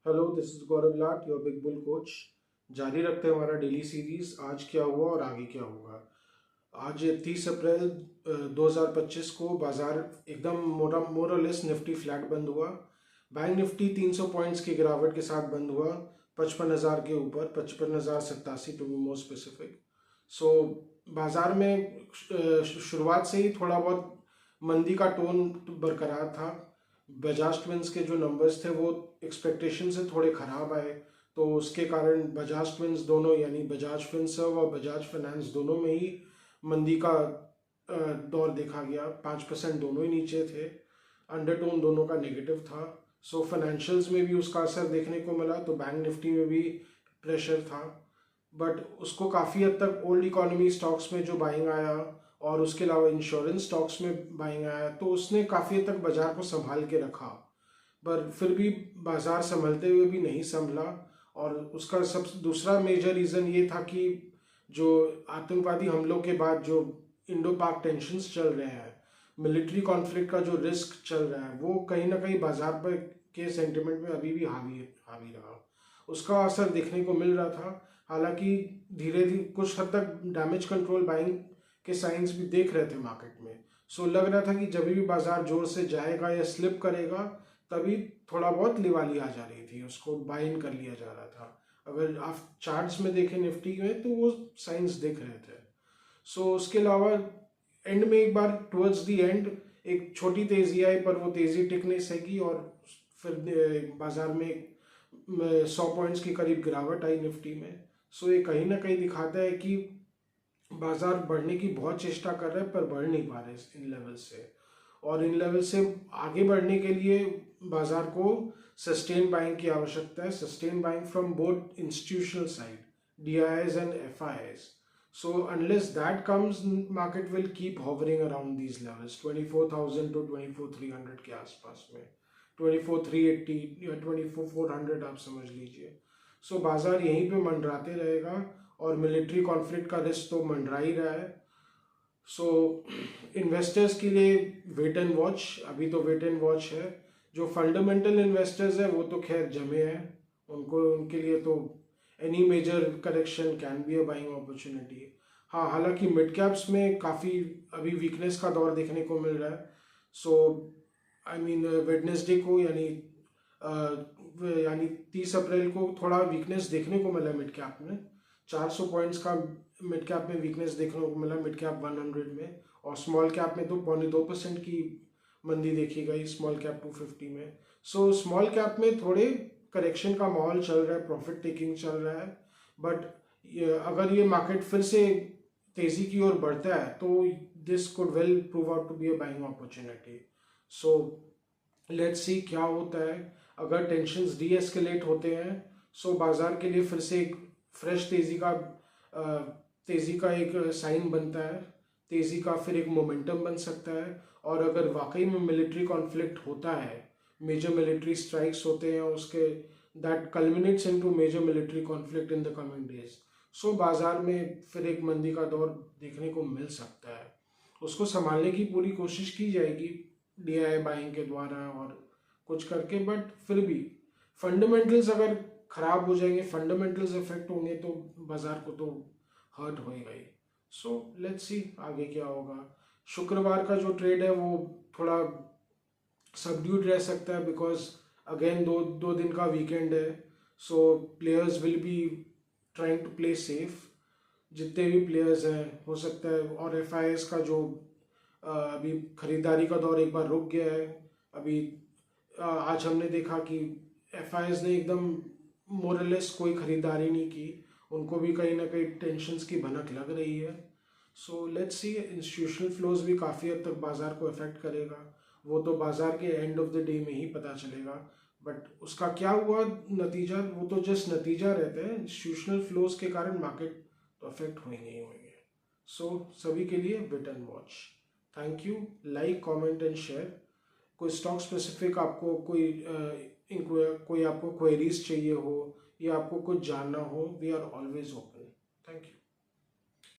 Hello, this is Gaurav Lat, your big bull coach. जारी रखते हैं हमारा डेली सीरीज। आज क्या हुआ और आगे क्या होगा। आज 30 अप्रैल 2025 को बाजार एकदम मोरलेस निफ्टी फ्लैट बंद हुआ। बैंक निफ्टी 300 पॉइंट्स की गिरावट के साथ बंद हुआ 55,000 के ऊपर, 55,087 टू बी मोर स्पेसिफिक। सो बाजार में शुरुआत से ही थोड़ा बहुत मंदी का टोन बरकरार था। बजाज ट्विंस के जो नंबर्स थे वो एक्सपेक्टेशन से थोड़े ख़राब आए, तो उसके कारण बजाज ट्विंस दोनों यानी बजाज फिनसर्व और बजाज फाइनेंस दोनों में ही मंदी का दौर देखा गया। 5% दोनों ही नीचे थे। अंडरटोन दोनों का नेगेटिव था। सो फाइनेंशियल्स में भी उसका असर देखने को मिला, तो बैंक निफ्टी में भी प्रेशर था। बट उसको काफ़ी हद तक ओल्ड इकोनॉमी स्टॉक्स में जो बाइंग आया और उसके अलावा इंश्योरेंस स्टॉक्स में बाइंग आया, तो उसने काफ़ी हद तक बाजार को संभाल के रखा। पर फिर भी बाजार संभलते हुए भी नहीं संभला। और उसका सब दूसरा मेजर रीज़न ये था कि जो आतंकवादी हमलों के बाद जो इंडो पाक टेंशन्स चल रहे हैं, मिलिट्री कॉन्फ्लिक्ट का जो रिस्क चल रहा है, वो कहीं ना कहीं बाजार पर के सेंटिमेंट में अभी भी हावी हावी रहा। उसका असर देखने को मिल रहा था। हालांकि धीरे धीरे कुछ हद तक डैमेज कंट्रोल बाइंग के साइंस भी देख रहे थे मार्केट में। सो लग रहा था कि जब भी बाजार जोर से जाएगा या स्लिप करेगा, तभी थोड़ा बहुत लिवाली आ जा रही थी, उसको बाय इन कर लिया जा रहा था। अगर आप चार्ट्स में देखें निफ्टी में, तो वो साइंस दिख रहे थे। सो उसके अलावा एंड में एक बार टुवर्ड्स द एंड एक छोटी तेजी आई, पर वो तेजी टिक नहीं सकी और फिर बाजार में 100 पॉइंट्स के करीब गिरावट आई निफ्टी में। सो ये कहीं ना कहीं दिखाता है कि बाजार बढ़ने की बहुत चेष्टा कर रहे हैं, पर बढ़ नहीं पा रहे इन लेवल से। और इन लेवल से आगे बढ़ने के लिए बाजार को सस्टेन बाइंग की आवश्यकता है। Sustain buying from both institutional side, DIIs and FIIs. So unless that comes, market will keep hovering around these levels, 24,000 to 24,300 के आसपास में, 24,380 या 24,400 आप समझ लीजिए। सो बाजार यहीं पे मंडराते रहेगा और मिलिट्री कॉन्फ्लिक्ट का रिस्क तो मंडरा ही रहा है। सो इन्वेस्टर्स के लिए वेट एंड वॉच, अभी तो वेट एंड वॉच है। जो फंडामेंटल इन्वेस्टर्स है वो तो खैर जमे हैं, उनके लिए तो any major correction can be a buying opportunity. हाँ, हालांकि मिड कैप्स में काफ़ी अभी वीकनेस का दौर देखने को मिल रहा है। सो आई मीन वेडनेसडे को यानी 30 अप्रैल को थोड़ा वीकनेस देखने को मिला मिड कैप में। 400 पॉइंट्स का मिड कैप में वीकनेस देखने को मिला, मिड कैप 100 में। और स्मॉल कैप में तो 0.2% की मंदी देखी गई, स्मॉल कैप 250 में। सो स्मॉल कैप में थोड़े करेक्शन का माहौल चल रहा है, प्रॉफिट टेकिंग चल रहा है। बट अगर ये मार्केट फिर से तेजी की ओर बढ़ता है, तो this could well prove out to be a buying opportunity. So let's see क्या होता है। अगर टेंशन्स डी एस्केलेट होते हैं, सो बाजार के लिए फिर से एक फ्रेश तेजी का एक साइन बनता है। तेजी का फिर एक मोमेंटम बन सकता है। और अगर वाकई में मिलिट्री कॉन्फ्लिक्ट होता है, मेजर मिलिट्री स्ट्राइक्स होते हैं, उसके that culminates into major military conflict in the coming days, so बाजार में फिर एक मंदी का दौर देखने को मिल सकता है। उसको संभालने की पूरी कोशिश की जाएगी DII बाइंग के द्वारा और कुछ करके। बट फिर भी फंडामेंटल्स अगर खराब हो जाएंगे, फंडामेंटल्स इफेक्ट होंगे, तो बाजार को तो हर्ट होएगा ही। सो लेट्स सी आगे क्या होगा। शुक्रवार का जो ट्रेड है वो थोड़ा सबड्यूड रह सकता है, बिकॉज अगेन दो दिन का वीकेंड है। So players will be trying to play safe, जितने भी प्लेयर्स हैं हो सकता है। और FIS का जो अभी खरीदारी का दौर एक बार रुक गया है। अभी आज हमने देखा कि FIS ने एकदम मोरलेस कोई खरीदारी नहीं की, उनको भी कहीं ना कहीं टेंशन्स की भनक लग रही है। सो लेट्स सी, इंस्टीट्यूशनल फ्लोज भी काफ़ी हद तक बाजार को अफेक्ट करेगा। वो तो बाजार के एंड ऑफ द डे में ही पता चलेगा। बट उसका क्या हुआ नतीजा, वो तो जस्ट नतीजा रहता है। इंस्टीट्यूशनल फ्लोज के कारण मार्केट तो अफेक्ट होंगे ही होंगे। सो सभी के लिए wait and watch. Thank you. Like, comment and share. कोई स्टॉक स्पेसिफिक आपको कोई आपको क्वेरीज चाहिए हो या आपको कुछ जानना हो, we are always open. Thank you.